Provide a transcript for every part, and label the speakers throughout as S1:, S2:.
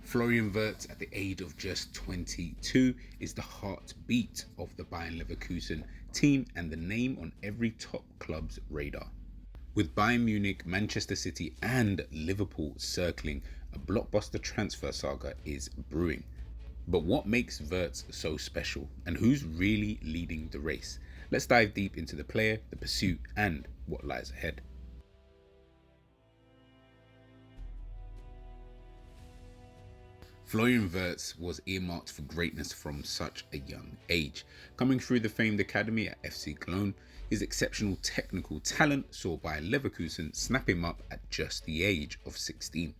S1: Florian Wirtz, at the age of just 22, is the heartbeat of the Bayern Leverkusen team and the name on every top club's radar. With Bayern Munich, Manchester City and Liverpool circling, a blockbuster transfer saga is brewing. But what makes Wirtz so special, and who's really leading the race? Let's dive deep into the player, the pursuit, and what lies ahead. Florian Wirtz was earmarked for greatness from such a young age. Coming through the famed academy at FC Cologne, his exceptional technical talent saw Bayer Leverkusen snap him up at just the age of 16.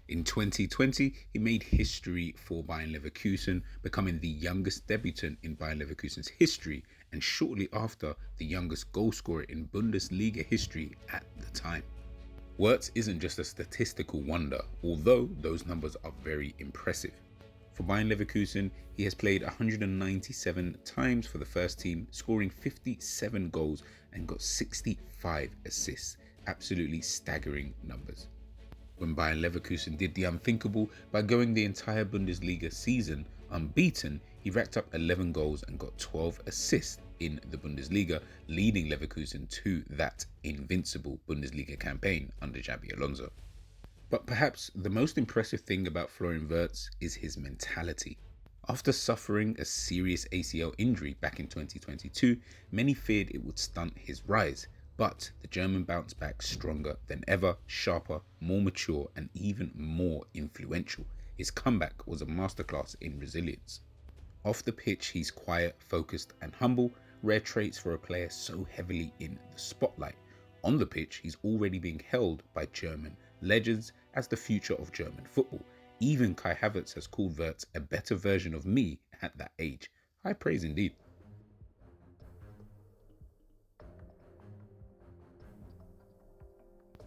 S1: In 2020, he made history for Bayer Leverkusen, becoming the youngest debutant in Bayer Leverkusen's history and shortly after the youngest goalscorer in Bundesliga history at the time. Wirtz isn't just a statistical wonder, although those numbers are very impressive. For Bayern Leverkusen, he has played 197 times for the first team, scoring 57 goals and got 65 assists. Absolutely staggering numbers. When Bayern Leverkusen did the unthinkable by going the entire Bundesliga season unbeaten, he racked up 11 goals and got 12 assists in the Bundesliga, leading Leverkusen to that invincible Bundesliga campaign under Xabi Alonso. But perhaps the most impressive thing about Florian Wirtz is his mentality. After suffering a serious ACL injury back in 2022, many feared it would stunt his rise. But the German bounced back stronger than ever, sharper, more mature, and even more influential. His comeback was a masterclass in resilience. Off the pitch, he's quiet, focused, and humble, rare traits for a player so heavily in the spotlight. On the pitch, he's already being held by German legends as the future of German football. Even Kai Havertz has called Wirtz a better version of me at that age. High praise indeed.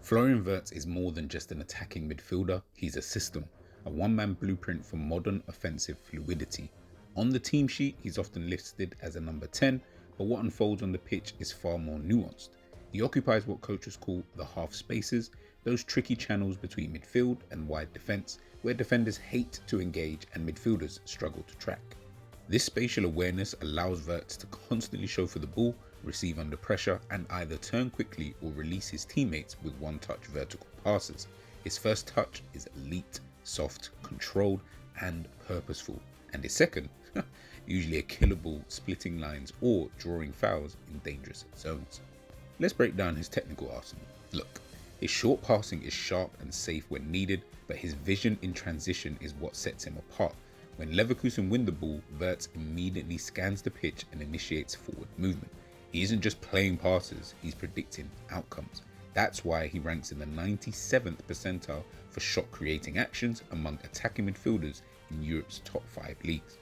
S1: Florian Wirtz is more than just an attacking midfielder, he's a system, a one-man blueprint for modern offensive fluidity. On the team sheet, he's often listed as a number 10, but what unfolds on the pitch is far more nuanced. He occupies what coaches call the half spaces, those tricky channels between midfield and wide defence, where defenders hate to engage and midfielders struggle to track. This spatial awareness allows Wirtz to constantly show for the ball, receive under pressure, and either turn quickly or release his teammates with one-touch vertical passes. His first touch is elite, soft, controlled, and purposeful, and his second, usually a killable splitting lines or drawing fouls in dangerous zones. Let's break down his technical arsenal. Look, his short passing is sharp and safe when needed, but his vision in transition is what sets him apart. When Leverkusen win the ball, Wirtz immediately scans the pitch and initiates forward movement. He isn't just playing passes, he's predicting outcomes. That's why he ranks in the 97th percentile for shot-creating actions among attacking midfielders in Europe's top 5 leagues.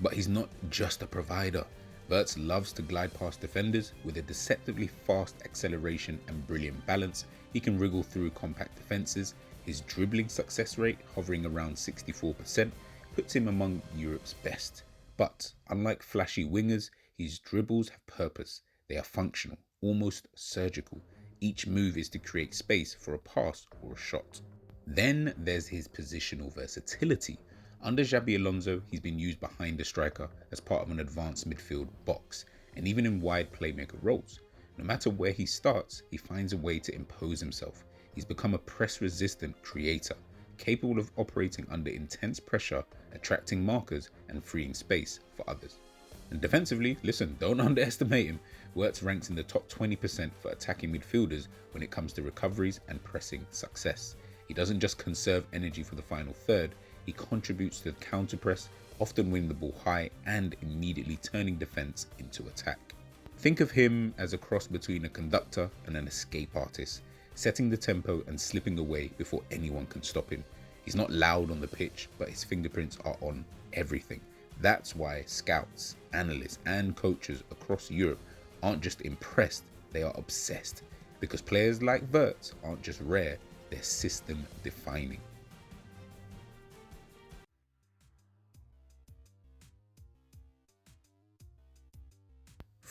S1: But he's not just a provider. Wirtz loves to glide past defenders. With a deceptively fast acceleration and brilliant balance, he can wriggle through compact defences. His dribbling success rate, hovering around 64%, puts him among Europe's best. But unlike flashy wingers, his dribbles have purpose. They are functional, almost surgical. Each move is to create space for a pass or a shot. Then there's his positional versatility. Under Xabi Alonso, he's been used behind the striker as part of an advanced midfield box, and even in wide playmaker roles. No matter where he starts, he finds a way to impose himself. He's become a press-resistant creator, capable of operating under intense pressure, attracting markers and freeing space for others. And defensively, listen, don't underestimate him. Wirtz ranks in the top 20% for attacking midfielders when it comes to recoveries and pressing success. He doesn't just conserve energy for the final third, he contributes to the counter press, often winning the ball high and immediately turning defense into attack. Think of him as a cross between a conductor and an escape artist, setting the tempo and slipping away before anyone can stop him. He's not loud on the pitch, but his fingerprints are on everything. That's why scouts, analysts, and coaches across Europe aren't just impressed, they are obsessed. Because players like Wirtz aren't just rare, they're system defining.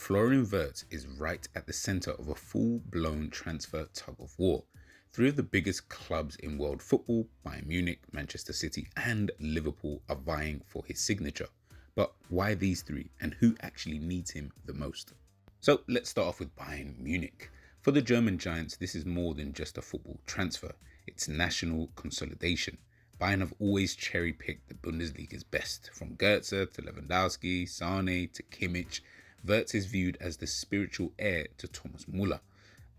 S1: Florian Wirtz is right at the center of a full-blown transfer tug-of-war. Three of the biggest clubs in world football, Bayern Munich, Manchester City and Liverpool, are vying for his signature. But why these three, and who actually needs him the most? So let's start off with Bayern Munich. For the German Giants, this is more than just a football transfer. It's national consolidation. Bayern have always cherry-picked the Bundesliga's best. From Goetze to Lewandowski, Sane to Kimmich, Wirtz is viewed as the spiritual heir to Thomas Müller,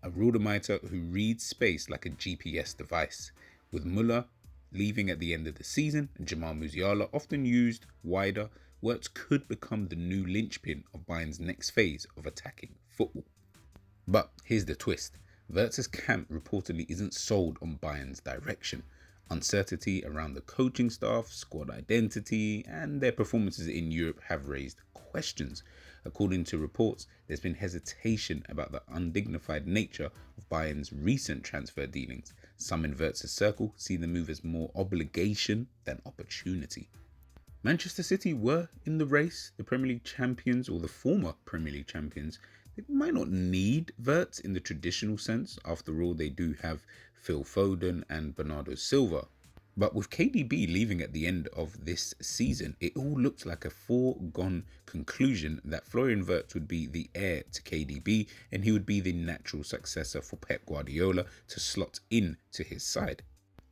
S1: a Rudermeister who reads space like a GPS device. With Müller leaving at the end of the season and Jamal Musiala often used wider, Wirtz could become the new linchpin of Bayern's next phase of attacking football. But here's the twist. Wirtz's camp reportedly isn't sold on Bayern's direction. Uncertainty around the coaching staff, squad identity, and their performances in Europe have raised questions. According to reports, there's been hesitation about the undignified nature of Bayern's recent transfer dealings. Some in Wirtz's circle see the move as more obligation than opportunity. Manchester City were in the race, the Premier League champions, or the former Premier League champions. They might not need Wirtz in the traditional sense. After all, they do have Phil Foden and Bernardo Silva. But with KDB leaving at the end of this season, it all looked like a foregone conclusion that Florian Wirtz would be the heir to KDB and he would be the natural successor for Pep Guardiola to slot in to his side.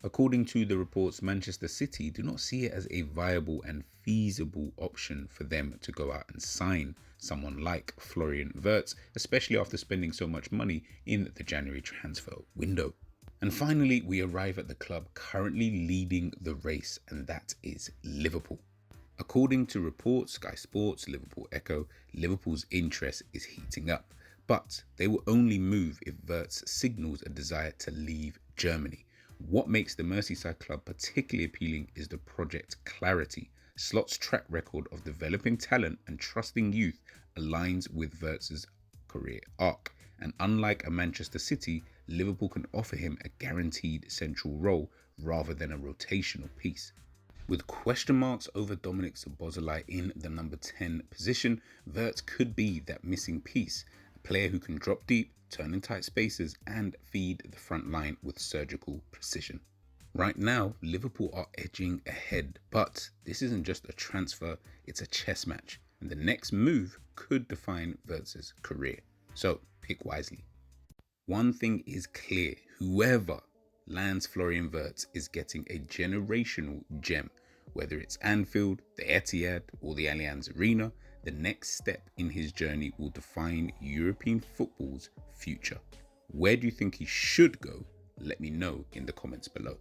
S1: According to the reports, Manchester City do not see it as a viable and feasible option for them to go out and sign someone like Florian Wirtz, especially after spending so much money in the January transfer window. And finally, we arrive at the club currently leading the race, and that is Liverpool. According to reports, Sky Sports, Liverpool Echo, Liverpool's interest is heating up, but they will only move if Wirtz signals a desire to leave Germany. What makes the Merseyside club particularly appealing is the project clarity. Slot's track record of developing talent and trusting youth aligns with Wirtz's career arc, and unlike a Manchester City, Liverpool can offer him a guaranteed central role rather than a rotational piece. With question marks over Dominic Szoboszlai in the number 10 position, Wirtz could be that missing piece, a player who can drop deep, turn in tight spaces and feed the front line with surgical precision. Right now, Liverpool are edging ahead, but this isn't just a transfer, it's a chess match, and the next move could define Wirtz's career. So pick wisely. One thing is clear, whoever lands Florian Wirtz is getting a generational gem. Whether it's Anfield, the Etihad or the Allianz Arena, the next step in his journey will define European football's future. Where do you think he should go? Let me know in the comments below.